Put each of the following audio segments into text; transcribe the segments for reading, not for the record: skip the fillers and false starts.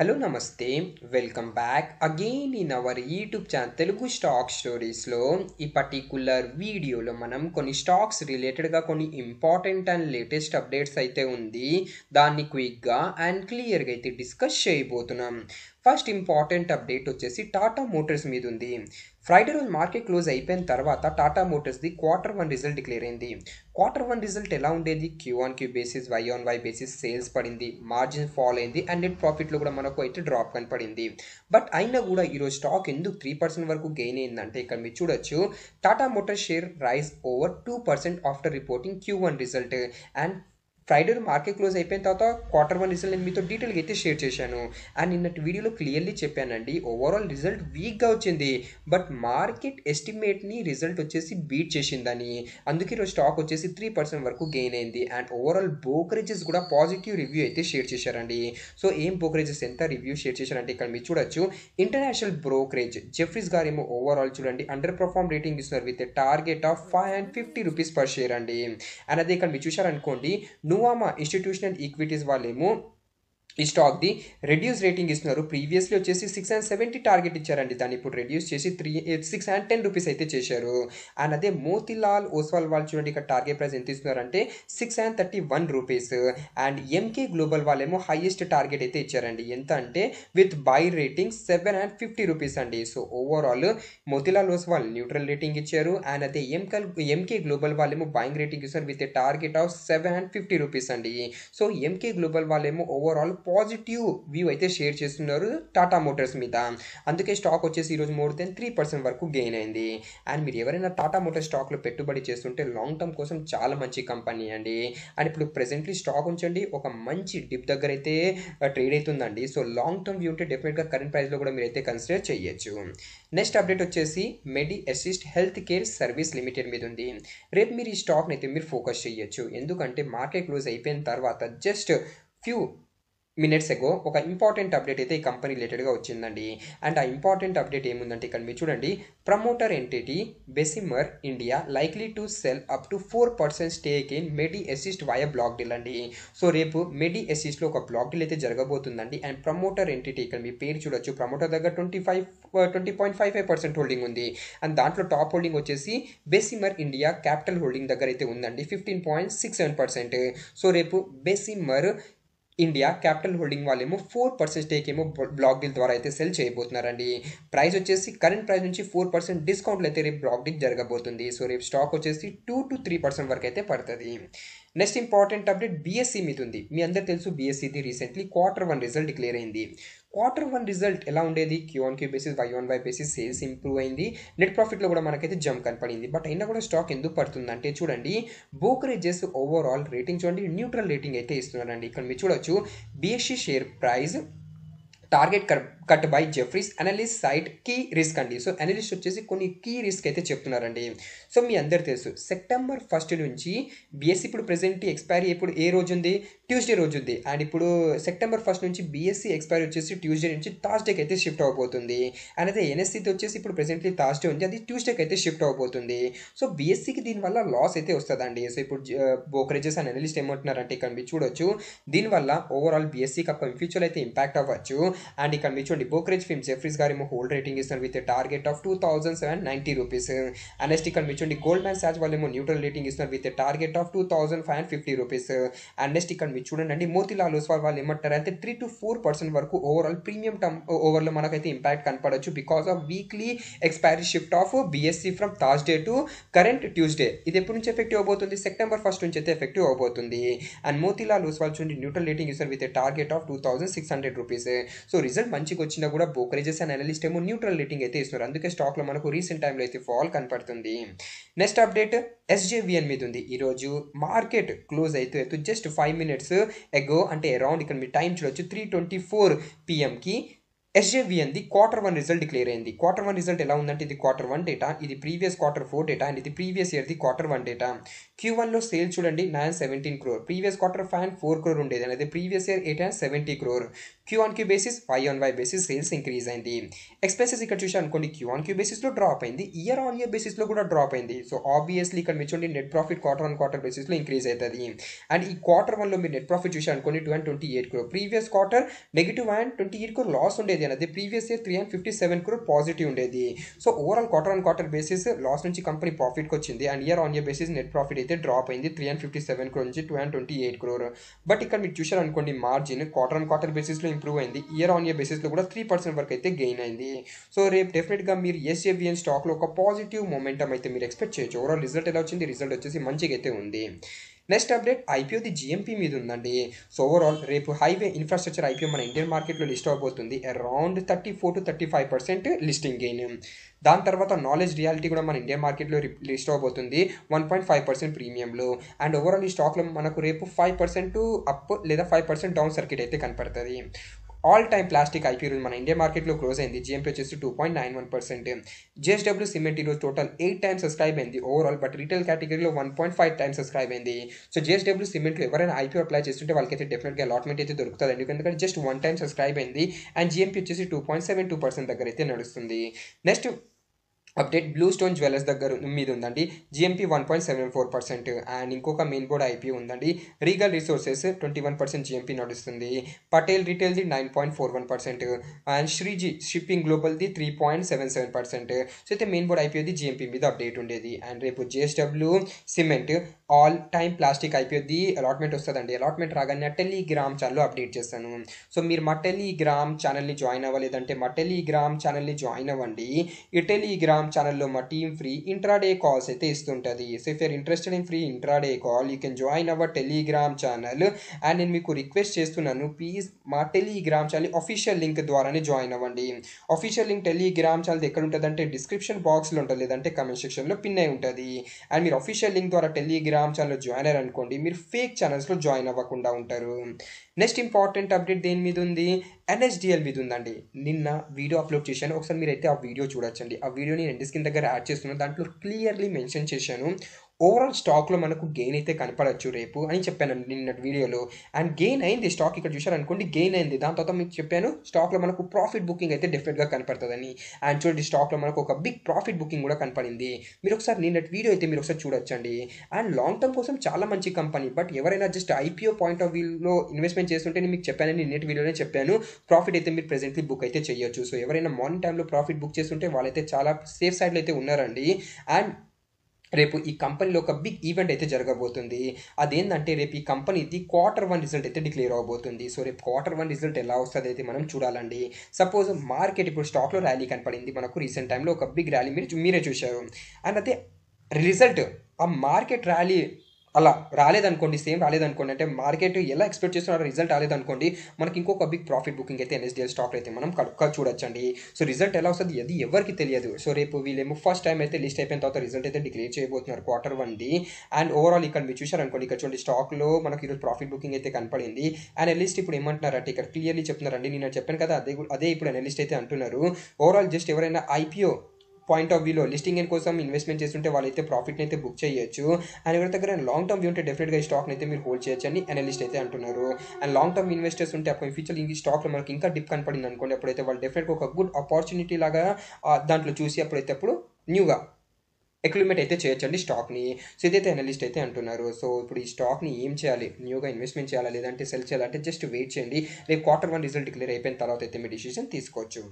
Hello నమస్తే welcome back again in our YouTube channel Telugu stock స్టోరీస్లో ఈ పర్టికులర్ వీడియోలో మనం కొన్ని స్టాక్స్ రిలేటెడ్గా కొన్ని ఇంపార్టెంట్ అండ్ లేటెస్ట్ అప్డేట్స్ అయితే ఉంది. దాన్ని క్విక్గా అండ్ క్లియర్గా అయితే డిస్కస్ చేయబోతున్నాం. ఫస్ట్ ఇంపార్టెంట్ అప్డేట్ వచ్చేసి టాటా మోటార్స్ మీద ఉంది. ఫ్రైడే రోజు మార్కెట్ క్లోజ్ అయిపోయిన తర్వాత టాటా మోటార్స్ది Q1 రిజల్ట్ డిక్లేర్ అయింది. Q1 రిజల్ట్ ఎలా ఉండేది? Q1 basis, Y basis sales పడింది, మార్జిన్ ఫాల్ అయింది అండ్ నెట్ ప్రాఫిట్లో కూడా మనకు అయితే డ్రాప్ కనపడింది. బట్ అయినా కూడా ఈరోజు స్టాక్ ఎందుకు 3% వరకు గెయిన్ అయిందంటే ఇక్కడ మీరు చూడొచ్చు, Tata motor share rise over 2% after reporting Q1 result. And Friday market close అయిపోయిన తర్వాత Q1 రిజల్ట్ నేను మీతో డీటెయిల్గా అయితే షేర్ చేశాను. అండ్ నిన్నటి వీడియోలో క్లియర్లీ చెప్పానండి, ఓవరాల్ రిజల్ట్ వీక్గా వచ్చింది, బట్ మార్కెట్ ఎస్టిమేట్ని రిజల్ట్ వచ్చేసి బీట్ చేసిందని. అందుకే ఈరోజు స్టాక్ వచ్చేసి 3% వరకు గెయిన్ అయింది. అండ్ ఓవరాల్ బ్రోకరేజెస్ కూడా పాజిటివ్ రివ్యూ అయితే షేర్ చేశారండి. సో ఏం బ్రోకరేజెస్ ఎంత రివ్యూ షేర్ చేశారంటే ఇక్కడ మీరు చూడొచ్చు, ఇంటర్నేషనల్ బ్రోకరేజ్ జెఫ్రీస్ గారు ఏమో ఓవరాల్ చూడండి అండర్ పర్ఫార్మ్ రేటింగ్ ఇస్తున్నారు with target of 550 rupees per share అండి. అండ్ అదే ఇక్కడ మీరు చూశారనుకోండి, నువామా ఇన్స్టిట్యూషనల్ ఈక్విటీస్ వాళ్ళేమో ఈ స్టాక్ది రెడ్యూస్ రేటింగ్ ఇస్తున్నారు. ప్రీవియస్లీ వచ్చేసి 670 టార్గెట్ ఇచ్చారండి, దాన్ని ఇప్పుడు రెడ్యూస్ చేసి 610 రూపీస్ అయితే చేశారు. అండ్ అదే మోతీలాల్ ఓస్వాల్ వాళ్ళు చూడండి, ఇక్కడ టార్గెట్ ప్రైస్ ఎంత ఇస్తున్నారంటే 631 రూపీస్. అండ్ ఎంకే గ్లోబల్ వాళ్ళేమో హైయెస్ట్ టార్గెట్ అయితే ఇచ్చారండి, ఎంత అంటే విత్ బై రేటింగ్ 750 రూపీస్ అండి. So overall Motilal Oswal neutral rating ఇచ్చారు. అండ్ అదే ఎంకే గ్లోబల్ వాళ్ళేమో బయింగ్ రేటింగ్ ఇస్తారు విత్ టార్గెట్ ఆఫ్ 750 రూపీస్ అండి. సో ఎంకే గ్లోబల్ వాళ్ళేమో ఓవరాల్ పాజిటివ్ వ్యూ అయితే షేర్ చేస్తున్నారు టాటా మోటార్స్ మీద. అందుకే స్టాక్ వచ్చేసి ఈరోజు మోర్ దెన్ 3% వరకు గెయిన్ అయింది. అండ్ మీరు ఎవరైనా టాటా మోటార్ స్టాక్లో పెట్టుబడి చేస్తుంటే లాంగ్ టర్మ్ కోసం చాలా మంచి కంపెనీ అండి. అండ్ ఇప్పుడు ప్రెసెంట్లీ స్టాక్ ఉంచండి, ఒక మంచి డిప్ దగ్గర అయితే ట్రేడ్ అవుతుందండి. సో లాంగ్ టర్మ్ వ్యూ ఉంటే డెఫినెట్గా కరెంట్ ప్రైస్లో కూడా మీరైతే కన్సిడర్ చేయొచ్చు. నెక్స్ట్ అప్డేట్ వచ్చేసి Medi Assist health care service limited మీద ఉంది. రేపు మీరు ఈ స్టాక్ని అయితే మీరు ఫోకస్ చేయొచ్చు, ఎందుకంటే మార్కెట్ క్లోజ్ అయిపోయిన తర్వాత జస్ట్ ఫ్యూ మినిట్స్ ఎగో ఒక ఇంపార్టెంట్ అప్డేట్ అయితే ఈ కంపెనీ రిలేటెడ్గా వచ్చిందండి. అండ్ ఆ ఇంపార్టెంట్ అప్డేట్ ఏముందంటే ఇక్కడ మీరు చూడండి, promoter entity బెసిమర్ India likely to cell up to 4% stake in medi assist via black deal అండి. సో రేపు మెడి అసిస్ట్లో ఒక బ్లాక్ డీల్ అయితే జరగబోతుందండి. అండ్ ప్రమోటర్ ఎంటిటీ ఇక్కడ మీ పేరు చూడొచ్చు, ప్రమోటర్ దగ్గర 20.55% హోల్డింగ్ ఉంది. అండ్ దాంట్లో టాప్ హోల్డింగ్ వచ్చేసి బెసిమర్ ఇండియా క్యాపిటల్ హోల్డింగ్ దగ్గర అయితే ఉందండి 15.67%. సో రేపు బెసిమర్ ఇండియా క్యాపిటల్ హోల్డింగ్ వాళ్ళేమో 4% స్టేక్ ఏమో బ్లాక్ డీల్ ద్వారా అయితే సెల్ చేయబోతున్నారండి. ప్రైస్ వచ్చేసి కరెంట్ ప్రైస్ నుంచి 4% డిస్కౌంట్లు అయితే రేపు బ్లాక్ డీల్ జరగబోతుంది. సో రేపు స్టాక్ వచ్చేసి 2 to 3% వరకు అయితే పడుతుంది. నెక్స్ట్ ఇంపార్టెంట్ అప్డేట్ బిఎస్సి మీద ఉంది. మీ అందరు తెలుసు, బిఎస్సిది రీసెంట్లీ Q1 రిజల్ట్ డిక్లేర్ అయింది. Q1 రిజల్ట్ ఎలా ఉండేది? Q1 basis, Y basis sales improve అయింది, నెట్ ప్రాఫిట్లో కూడా మనకైతే జంప్ కనపడింది. బట్ అయినా కూడా స్టాక్ ఎందుకు పడుతుందంటే చూడండి, బ్రోకరేజెస్ ఓవరాల్ రేటింగ్ చూడండి న్యూట్రల్ రేటింగ్ అయితే ఇస్తున్నారండి. ఇక్కడ మీరు చూడొచ్చు, BSE share price target cut by Jefferies analyst cite key risk అండి. సో అనలిస్ట్ వచ్చేసి కొన్ని కీ రిస్క్ అయితే చెప్తున్నారండి. సో మీ అందరు తెలుసు, September 1 నుంచి బిఎస్సి ఇప్పుడు ప్రెసెంట్ ఎక్స్పైరీ ఇప్పుడు ఏ రోజు ఉంది? ట్యూస్డే రోజు ఉంది. అండ్ ఇప్పుడు September 1 నుంచి బిఎస్సి ఎక్స్పైరీ వచ్చేసి ట్యూస్డే నుంచి థర్స్డేకి అయితే షిఫ్ట్ అవబోతుంది. అండ్ అదే ఎన్ఎస్సితో వచ్చేసి ఇప్పుడు ప్రెసెంట్లీ థర్స్డే ఉంది, అది ట్యూస్డేకి అయితే షిఫ్ట్ అవబోతుంది. సో బిఎస్సికి దీనివల్ల లాస్ అయితే వస్తుందండి. సో ఇప్పుడు బ్రోకరేజెస్ అండ్ అనలిస్ట్ ఏమంటున్నారంటే ఇక్కడ మీరు చూడొచ్చు, దీనివల్ల ఓవరాల్ బిఎస్సికి అక్కడ ఫ్యూచర్ అయితే ఇంపాక్ట్ అవ్వచ్చు. అండ్ ఇక్కడ మీరు చూడండి, బ్రోకరేజ్ ఫిమ్ జెఫ్రీస్ గారు ఏమో హోల్డ్ రేటింగ్ ఇస్తున్నారు with target of 2790 rupees. And next ఇక్కడ మీరు చూడండి, గోల్డ్ మ్యాన్ సాచ్ వాళ్ళు ఏమో న్యూట్రల్ రేటింగ్ ఇస్తున్నారు with target of 2550 rupees. And next ఇక్కడ మీరు చూడండి అండి, మోతీలాల్ ఓస్వాల్ వాళ్ళు ఏమంటారు అంటే 3 to 4% వరకు ఓవరాల్ ప్రీమియం టర్మ్ ఓవర్లో మనకైతే ఇంపాక్ట్ కనపడవచ్చు because of weekly expiry shift of BSE from Thursday to current Tuesday. ఇది ఎప్పటి నుంచి ఎఫెక్టివ్ అవబోతుంది? September 1 నుంచి అయితే ఎఫెక్టివ్ అవబోతుంది. అండ్ మోతీలాల్ ఓస్వాల్ చూడండి న్యూట్రల్ రేటింగ్ ఇస్తారు with target of 2600 rupees. So result మంచిగా వచ్చినా కూడా బ్రోకరేజెస్ అండ్ అనలిస్ట్ ఏమో న్యూట్రల్ రేటింగ్ అయితే ఇస్తున్నారు, అందుకే స్టాక్లో మనకు రీసెంట్ టైంలో అయితే ఫాల్ కనపడుతుంది. నెక్స్ట్ అప్డేట్ ఎస్జేవిఎన్ మీద ఉంది. ఈరోజు మార్కెట్ క్లోజ్ అయితే జస్ట్ 5 minutes ఎగో అంటే అరౌండ్ ఇక్కడ మీ టైం చూడొచ్చు 3:24 PM SJVN the Q1 result declare అయింది. Q1 రిజల్ట్ ఎలా ఉందంటే ఇది Q1 డేటా, ఇది ప్రీవియస్ Q4 డేటా అండ్ ఇది previous year the Q1 data. Q1 లో సేల్ చూడండి 917 crore, ప్రీవియస్ క్వార్టర్ 4 crore ఉండేది అనేది previous year 870 crore. Q1Q basis Y-on-Y basis sales increase అయింది. ఎక్స్పెన్సెస్ ఇక్కడ చూసి అనుకోండి Q1Q బేసిస్లో డ్రాప్ అయింది, ఇయర్ ఆన్ ఇయర్ బేసిస్లో కూడా డ్రాప్ అయింది. సో ఆబ్వియస్లీ ఇక్కడ మీరు చూడండి నెట్ ప్రాఫిట్ క్వార్టర్ బేసిస్లో ఇంక్రీజ్ అవుతుంది. అండ్ ఈ Q1 లో మీరు నెట్ ప్రాఫిట్ చూసి అనుకోండి 228 crore, previous quarter -128 crore loss ఉండేది అనేది ప్రీవియస్ ఇయర్ 357 crore పాజిటివ్ ఉండేది. So overall quarter basis loss నుంచి కంపెనీ ప్రాఫిట్కి వచ్చింది and year on year basis net profit అయితే డ్రాప్ అయింది 357 crore నుంచి 228 crore. బట్ ఇక్కడ మీరు చూసారు అనుకోండి మార్జిన్ క్వార్టర్ బేసిస్లో ఇంప్రూవ్ అయింది, ఇయర్ ఆన్ ఇయర్ బేసిస్లో కూడా 3% వరకు అయితే గెయిన్ అయింది. సో రేపు డెఫినెట్గా మీరు SJVN స్టాక్లో ఒక పాజిటివ్ మొమెంటం అయితే మీరు ఎక్స్పెక్ట్ చేయొచ్చు. ఓవరాల్ రిజల్ట్ ఎలా వచ్చింది, రిజల్ట్ వచ్చేసి మంచిగా అయితే ఉంది. నెక్స్ట్ అప్డేట్ IPOది GMP మీద ఉందండి. సో ఓవరాల్ రేపు హైవే ఇన్ఫ్రాస్ట్రక్చర్ IPO మన ఇండియన్ మార్కెట్లో లిస్ట్ అవబోతుంది. Around 34 to 35% listing gain. దాని తర్వాత నాలెడ్జ్ రియాలిటీ కూడా మన ఇండియన్ మార్కెట్లో లిస్ట్ అవబోతుంది 1.5% ప్రీమియంలో. అండ్ ఓవరాల్ ఈ స్టాక్లో మనకు రేపు 5% అప్ లేదా 5% డౌన్ సర్క్యూట్ అయితే కనపడుతుంది. ఆల్ టైమ్ ప్లాస్టిక్ IPO రోజు మన ఇండియా మార్కెట్లో క్లోజ్ అయింది. GMP వచ్చేసి 2.91%. JSW సిమెంట్ ఈరోజు టోటల్ 8 times సబ్స్క్రైబ్ అయింది ఓవరాల్, బట్ రీటైల్ కేటగిరీలో 1.5 times సబ్స్క్రైబ్ అయింది. సో JSW సిమెంట్లో ఎవరైనా IPO అప్లై చేస్తుంటే వాళ్ళకైతే డెఫినెట్గా అలాట్మెంట్ అయితే దొరుకుతుంది, ఎందుకంటే జస్ట్ 1 time సబ్స్క్రైబ్ అయింది. అండ్ GMP వచ్చేసి 2.72% దగ్గర అయితే నడుస్తుంది. Next update BlueStone jewellers దగ్గర మీద ఉందండి. GMP 1.74%. అండ్ ఇంకొక మెయిన్ బోర్డ్ IPO ఉందండి, రీగల్ రిసోర్సెస్ 21% GMP నడుస్తుంది. పటేల్ రిటైల్ది 9.41%. అండ్ శ్రీజీ షిప్పింగ్ గ్లోబల్ది 3.77%. సో అయితే మెయిన్ బోర్డ్ IPOది GMP మీద అప్డేట్ ఉండేది. అండ్ రేపు JSW cement all time plastic IPOది అలాట్మెంట్ వస్తుందండి. అలాట్మెంట్ రాగానే టెలిగ్రామ్ ఛానల్లో అప్డేట్ చేస్తాను. సో మీరు మా టెలిగ్రామ్ ఛానల్ని జాయిన్ అవ్వలేదంటే మా టెలిగ్రామ్ ఛానల్ని జాయిన్ అవ్వండి. ఈ టెలిగ్రామ్ ఛానల్లో మా టీమ్ ఫ్రీ ఇంట్రాడే కాల్స్ అయితే ఇస్తుంటుంది. So if you're interested in free intraday call you can join our Telegram channel. And నేను మీకు రిక్వెస్ట్ చేస్తున్నాను, ప్లీజ్ మా టెలిగ్రామ్ ఛానల్ అఫీషియల్ లింక్ ద్వారానే జాయిన్ అవ్వండి. అఫీషియల్ లింక్ టెలిగ్రామ్ ఛానల్ ఎక్కడ ఉంటుంది అంటే డిస్క్రిప్షన్ బాక్స్లో ఉంటుంది, లేదంటే కమెంట్ సెక్షన్లో పిన్ అయి ఉంటుంది. అండ్ మీరు అఫీషియల్ లింక్ ద్వారా టెలిగ్రామ్ ఛానల్లో జాయిన్ అయ్యారు అనుకోండి, మీరు ఫేక్ ఛానల్స్లో జాయిన్ అవ్వకుండా ఉంటారు. నెక్స్ట్ ఇంపార్టెంట్ అప్డేట్ దేని మీద ఉంది, NSDL మీద ఉందండి. నిన్న వీడియో అప్లోడ్ చేశాను, ఒకసారి మీరైతే ఆ వీడియో చూడొచ్చండి. ఆ వీడియోని ఎండ్ స్క్రీన్ దగ్గర యాడ్ చేస్తున్నాను, దాంట్లో క్లియర్లీ మెన్షన్ చేశాను ఓవరాల్ స్టాక్లో మనకు గెయిన్ అయితే కనపడచ్చు రేపు అని చెప్పాను నిన్న వీడియోలో. అండ్ గెయిన్ అయింది స్టాక్, ఇక్కడ చూశారనుకోండి గెయిన్ అయింది. దాని తర్వాత మీకు చెప్పాను స్టాక్లో మనకు ప్రాఫిట్ బుకింగ్ అయితే డెఫినెట్గా కనపడుతుందని. అండ్ చూడండి స్టాక్లో మనకు ఒక బిగ్ ప్రాఫిట్ బుకింగ్ కూడా కనపడింది. మీరు ఒకసారి నిన్న వీడియో అయితే మీరు ఒకసారి చూడొచ్చండి. అండ్ లాంగ్ టర్మ్ కోసం చాలా మంచి కంపెనీ, బట్ ఎవరైనా జస్ట్ IPO పాయింట్ ఆఫ్ వ్యూలో ఇన్వెస్ట్మెంట్ చేస్తుంటే నేను మీకు చెప్పాను, నిన్నటి వీడియోనే చెప్పాను ప్రాఫిట్ అయితే మీరు ప్రెజెంట్లీ బుక్ అయితే చేయొచ్చు. సో ఎవరైనా మార్నింగ్ టైంలో ప్రాఫిట్ బుక్ చేస్తుంటే వాళ్ళైతే చాలా సేఫ్ సైడ్లో అయితే ఉన్నారండి. అండ్ రేపు ఈ కంపెనీలో ఒక బిగ్ ఈవెంట్ అయితే జరగబోతుంది. అదేంటంటే రేపు ఈ కంపెనీది Q1 రిజల్ట్ అయితే డిక్లేర్ అవబోతుంది. సో రేపు Q1 రిజల్ట్ ఎలా వస్తుంది అయితే మనం చూడాలండి. సపోజ్ మార్కెట్ ఇప్పుడు స్టాక్లో ర్యాలీ కనపడింది మనకు, రీసెంట్ టైంలో ఒక బిగ్ ర్యాలీ మీరే చూశారు. అండ్ అదే రిజల్ట్ ఆ మార్కెట్ ర్యాలీ అలా రాలేదనుకోండి, సేమ్ రాలేదనుకోండి, అంటే మార్కెట్ ఎలా ఎక్స్పెక్ట్ చేస్తున్నారో రిజల్ట్ రాలేదనుకోండి, మనకి ఇంకొక బిగ్ ప్రాఫిట్ బుకింగ్ అయితే NSDL స్టాక్ అయితే మనం చూడొచ్చండి. సో రిజల్ట్ ఎలా వస్తుంది అది ఎవరికి తెలియదు. సో రేపు వీళ్ళేమో ఫస్ట్ టైం అయితే లిస్ట్ అయిపోయిన తర్వాత రిజల్ట్ అయితే డిక్లేర్ చేయబోతున్నారు Q1ది. అండ్ ఓవరాల్ ఇక్కడ మీరు చూశారనుకోండి, ఇక్కడ చూడండి స్టాక్లో మనకి ఈరోజు ప్రాఫిట్ బుకింగ్ అయితే కనపడింది. అండ్ అనలిస్ట్ ఇప్పుడు ఏమంటున్నారంటే ఇక్కడ క్లియర్లీ చెప్తున్నారండి, నేను చెప్పాను కదా అదే ఇప్పుడు అనలిస్ట్ అయితే అంటున్నారు. ఓవరాల్ జస్ట్ ఎవరైనా IPO పాయింట్ ఆఫ్ వ్యూలో లిస్టింగ్ కోసం ఇన్వెస్ట్మెంట్ చేస్తుంటే వాళ్ళైతే ప్రాఫిట్ని అయితే బుక్ చేయొచ్చు. అండ్ ఎవరి దగ్గర లాంగ్ టర్మ్ వ్యూ ఉంటే డెఫినెట్గా ఈ స్టాక్ని అయితే మీరు హోల్డ్ చేయొచ్చు అని అనలిస్ట్ అయితే అంటున్నారు. అండ్ లాంగ్ టర్మ్ ఇన్వెస్టర్స్ ఉంటే అప్పుడు ఫ్యూచర్ ఈ స్టాక్లో మనకి ఇంకా డిప్ కనపడింది అనుకోండి, అప్పుడైతే వాళ్ళు డెఫినెట్గా ఒక గుడ్ ఆపర్చునిటీ లాగా దాంట్లో చూసి అప్పుడు న్యూగా ఎక్విప్మెంట్ అయితే చేయొచ్చండి స్టాక్ని. సో ఇదైతే అనలిస్ట్ అయితే అంటున్నారు. సో ఇప్పుడు ఈ స్టాక్ని ఏం చేయాలి, న్యూగా ఇన్వెస్ట్మెంట్ చేయాలా లేదంటే సెల్ చేయాలంటే జస్ట్ వెయిట్ చేయండి. రేపు Q1 రిజల్ట్ డిక్లేర్ అయిపోయిన తర్వాత అయితే మీ డిసిషన్ తీసుకోవచ్చు.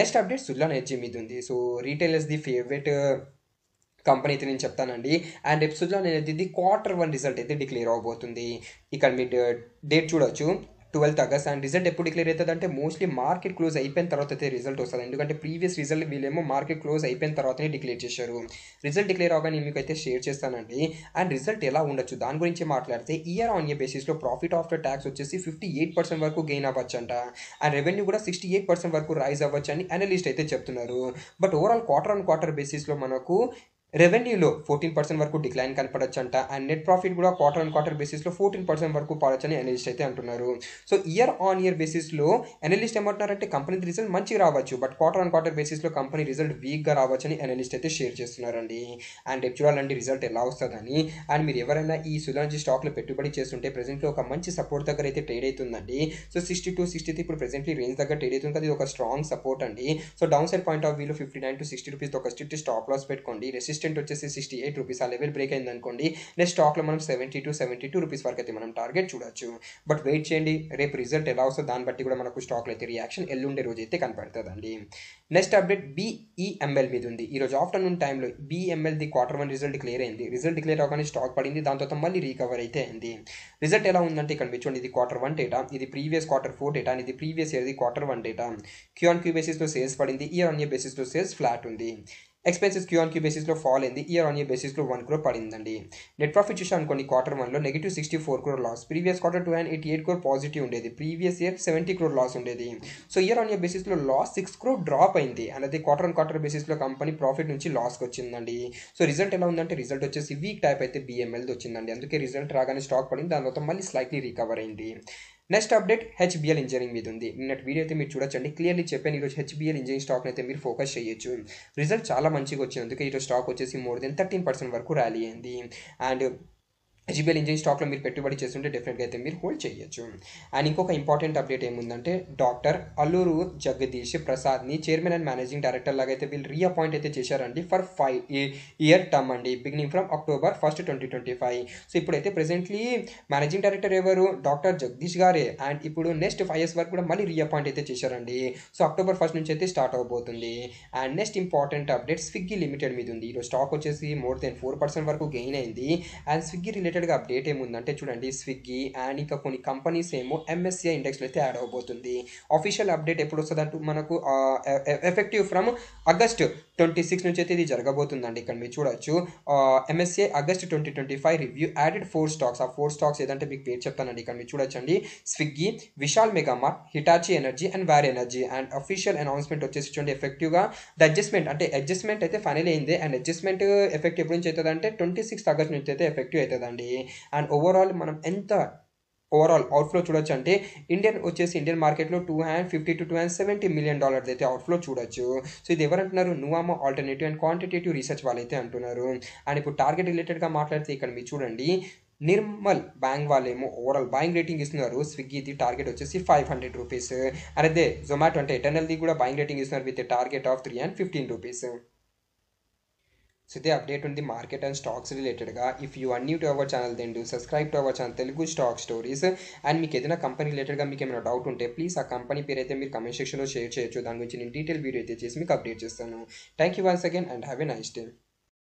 నెక్స్ట్ అప్డేట్ సుజలాన్ ఎనర్జీ మీద ఉంది. సో రీటైలర్స్ది ఫేవరెట్ కంపెనీ అయితే నేను చెప్తానండి. అండ్ రేపు సుజలాన్ ఎనర్జీది Q1 రిజల్ట్ అయితే డిక్లేర్ అవబోతుంది. ఇక్కడ మీ డేట్ చూడొచ్చు 12th August. అండ్ రిజల్ట్ ఎప్పుడు డిక్లేర్ అవుతుంది అంటే మోస్ట్లీ మార్కెట్ క్లోజ్ అయిపోయిన తర్వాత అయితే రిజల్ట్ వస్తుంది, ఎందుకంటే ప్రీవియస్ రిజల్ట్ వీళ్ళేమో మార్కెట్ క్లోజ్ అయిపోయిన తర్వాతనే డిక్లేర్ చేశారు. రిజల్ట్ డిక్లేర్ అవగానే మీకు అయితే షేర్ చేస్తానండి. అండ్ రిజల్ట్ ఎలా ఉండొచ్చు దాని గురించి మాట్లాడితే ఇయర్ ఆన్ ఇయర్ బేసిస్లో ప్రాఫిట్ ఆఫ్టర్ ట్యాక్స్ వచ్చేసి 58% వరకు గెయిన్ అవ్వచ్చు అంట. అండ్ రెవెన్యూ కూడా 68% వరకు రైజ్ అవ్వచ్చు అని అనలిస్ట్ అయితే చెప్తున్నారు. బట్ ఓవరాల్ Q1 బేసిస్లో మనకు రెవెన్యూలో 14% వరకు డిక్లైన్ కనపడొచ్చు అంట. అండ్ నెట్ ప్రాఫిట్ కూడా క్వార్టర్ ఆన్ క్వార్టర్ బేసిస్లో 14% వరకు పడొచ్చని అనలిస్ట్ అయితే అంటున్నారు. సో ఇయర్ ఆన్ ఇయర్ బేసిస్లో అనలిస్ట్ ఏమంటున్నారంటే కంపెనీ రిజల్ట్ మంచిగా రావచ్చు, బట్ క్వార్టర్ ఆన్ క్వార్టర్ బేసిస్లో కంపెనీ రిజల్ట్ వీక్గా రావచ్చని అనలిస్ట్ అయితే షేర్ చేస్తున్నారండి. అండ్ రేపు చూడాలండి రిజల్ట్ ఎలా వస్తుందని. అండ్ మీరు ఎవరైనా ఈ సులాంజీ స్టాక్లో పెట్టుబడి చేస్తుంటే ప్రెసెంట్లో ఒక మంచి సపోర్ట్ దగ్గర అయితే ట్రేడ్ అవుతుందండి. సో 62-63 ఇప్పుడు ప్రెసెంట్లీ రేంజ్ దగ్గర ట్రేడ్ అవుతుంది కదా, ఇది ఒక స్ట్రాంగ్ సపోర్ట్ అండి. So down side point of వ్యూలో 59 to 60 రూపీస్ ఒక స్ట్రిక్ట్ స్టాప్ లాస్ పెట్టుకోండి. రెసిస్టెంట్ వచ్చేసి 68 రూపీస్, ఆ లెవెల్ బ్రేక్ అయింది అనుకోండి నెక్స్ట్ స్టాక్లో మనం 70 to 72 రూపీస్ వరకు అయితే మనం టార్గెట్ చూడొచ్చు. బట్ వెయిట్ చేయండి, రేపు రిజల్ట్ ఎలా వస్తుందో దాన్ని బట్టి కూడా మనకు స్టాక్లో అయితే రియాక్షన్ ఎల్లుండే రోజు అయితే కనపడుతుందండి. నెక్స్ట్ అప్డేట్ BEML మీద ఉంది. ఈరోజు ఆఫ్టర్నూన్ టైంలో BEMLది Q1 రిజల్ట్ డిక్లేర్ అయింది. రిజల్ట్ డిక్లేర్ అవగానే స్టాక్ పడింది, దాని తర్వాత మళ్ళీ రికవర్ అయితే అయింది. రిజల్ట్ ఎలా ఉందంటే ఇక్కడ చూడండి, ఇది Q1 డేటా, ఇది ప్రీవియస్ Q4 డేటా, ఇది ప్రీవియస్ ఇయర్ది Q1 డేటా. Q-on-Q బేసిస్లో సేల్స్ పడింది, ఇయర్ ఆన్ ఇయర్ బేసిస్లో సేల్స్ ఫ్లాట్ ఉంది. ఎక్స్పెన్సెస్ Q-on-Q బేసిస్లో ఫాల్ అయింది, ఇయర్ ఆన్ ఇయర్ బేసిస్లో 1 crore పడిందండి. నెట్ ప్రాఫిట్ చూసాం అనుకోండి, Q1లో -64 crore loss, previous Q2 288 crore positive ఉండేది, ప్రీవియస్ ఇయర్ 70 crore లాస్ ఉండేది. సో ఇయర్ ఆన్ ఇయర్ బేసిస్లో లాస్ 6 crore డ్రాప్ అయింది. అండ్ అదే క్వార్టర్ ఆన్ క్వార్టర్ బేసిస్లో కంపెనీ ప్రాఫిట్ నుంచి లాస్కి వచ్చిందండి. సో రిజల్ట్ ఎలా ఉందంటే రిజల్ట్ వచ్చేసి వీక్ టైప్ అయితే BMLది వచ్చిందండి, అందుకే రిజల్ట్ రాగానే స్టాక్ పడింది, దాని తర్వాత మళ్ళీ స్లైట్లీ రికవర్ అయింది. నెక్స్ట్ అప్డేట్ HBL ఇంజనీరింగ్ మీద ఉంది. నిన్నటి వీడియో అయితే మీరు చూడొచ్చండి, క్లియర్లీ చెప్పాను ఈరోజు HBL ఇంజనీరింగ్ స్టాక్ అయితే మీరు ఫోకస్ చేయొచ్చు. రిజల్ట్ చాలా మంచిగా వచ్చింది, అందుకే ఈరోజు స్టాక్ వచ్చేసి మోర్ దెన్ 13% వరకు ర్యాలీ అయింది. అండ్ HBL ఇంజనీరింగ్ స్టాక్లో మీరు పెట్టుబడి చేస్తుంటే డెఫినెట్గా అయితే మీరు హోల్డ్ చేయొచ్చు. అండ్ ఇంకొక ఇంపార్టెంట్ అప్డేట్ ఏముందంటే డాక్టర్ అల్లూరు జగదీష్ ప్రసాద్ని చైర్మన్ అండ్ మేనేజింగ్ డైరెక్టర్ లాగా అయితే వీళ్ళు రీఅపాయింట్ అయితే చేశారండి ఫర్ 5-year టర్మ్ అండి, beginning from October 1st, 2025. So ఇప్పుడైతే ప్రెసెంట్లీ మేనేజింగ్ డైరెక్టర్ ఎవరు, డాక్టర్ జగదీష్ గారే. అండ్ ఇప్పుడు నెక్స్ట్ 5 years వరకు కూడా మళ్ళీ రీఅపాయింట్ అయితే చేశారండి. సో October 1st నుంచి అయితే స్టార్ట్ అవబోతుంది. And next important update Swiggy limited మీద ఉంది. ఈరోజు స్టాక్ వచ్చేసి మోర్ దెన్ 4% వరకు గెయిన్ అయింది. అండ్ స్విగ్గీ రిలేటెడ్గా అప్డేట్ ఏముందంటే చూడండి, స్విగ్గీ అండ్ ఇంకా కొన్ని కంపెనీస్ ఏమో MSCI ఇండెక్స్లో అయితే యాడ్ అవబోతుంది. అఫీషియల్ అప్డేట్ ఎప్పుడు వస్తుంది అంటూ మనకు ఎఫెక్టివ్ ఫ్రమ్ August 26 నుంచి అయితే ఇది జరగబోతుందండి. ఇక్కడ మీరు చూడొచ్చు MSCI August 2025 review added 4 stocks. ఆ 4 స్టాక్స్ ఏదంటే మీకు పేరు చెప్తానండి, ఇక్కడ మీరు చూడొచ్చండి, Swiggy, Vishal Megamart, Hitachi energy and war energy. And official announcement వచ్చేసి చూడండి, ఎఫెక్టివ్గా ద అడ్జస్ట్మెంట్ అయితే ఫైనల్ అయింది. అండ్ అడ్జస్ట్మెంట్ ఎఫెక్ట్ ఎప్పుడు నుంచి అవుతుంది అంటే 26 August నుంచి అయితే ఎఫెక్టివ్ అవుతుందండి. అండ్ ఓవరాల్ మనం ఎంత ఓవరాల్ అవుట్ఫ్లో చూడొచ్చు అంటే ఇండియన్ మార్కెట్లో $250 to $270 million అయితే అవుట్ఫ్లో చూడొచ్చు. సో ఇది ఎవరంటున్నారు, నువామో ఆల్టర్నేటివ్ అండ్ క్వాంటిటేటివ్ రీసెర్చ్ వాళ్ళైతే అంటున్నారు. అండ్ ఇప్పుడు టార్గెట్ రిలేటెడ్గా మాట్లాడితే ఇక్కడ మీరు చూడండి, నిర్మల్ బ్యాంక్ వాళ్ళేమో ఓవరాల్ బాయింగ్ రేటింగ్ ఇస్తున్నారు. స్విగ్గీది టార్గెట్ వచ్చేసి 500 రూపీస్. అదే జొమాటో అంటే ఎటర్నల్ది కూడా బాయింగ్ రేటింగ్ ఇస్తున్నారు with target of 315 rupees. So the update on the market and stocks related ga. If you are new to our channel, then do subscribe to our channel Telugu Stock Stories. And మీకు ఏదైనా company రిలేటెడ్గా మీకు ఏమైనా doubt ఉంటే please ఆ company పేరు అయితే మీరు కమెంట్ సెక్షన్లో షేర్ చేయొచ్చు. దాని గురించి నేను డీటెయిల్ వీడియో అయితే చేసి మీకు అప్డేట్ చేస్తాను. Thank you once again and have a nice day.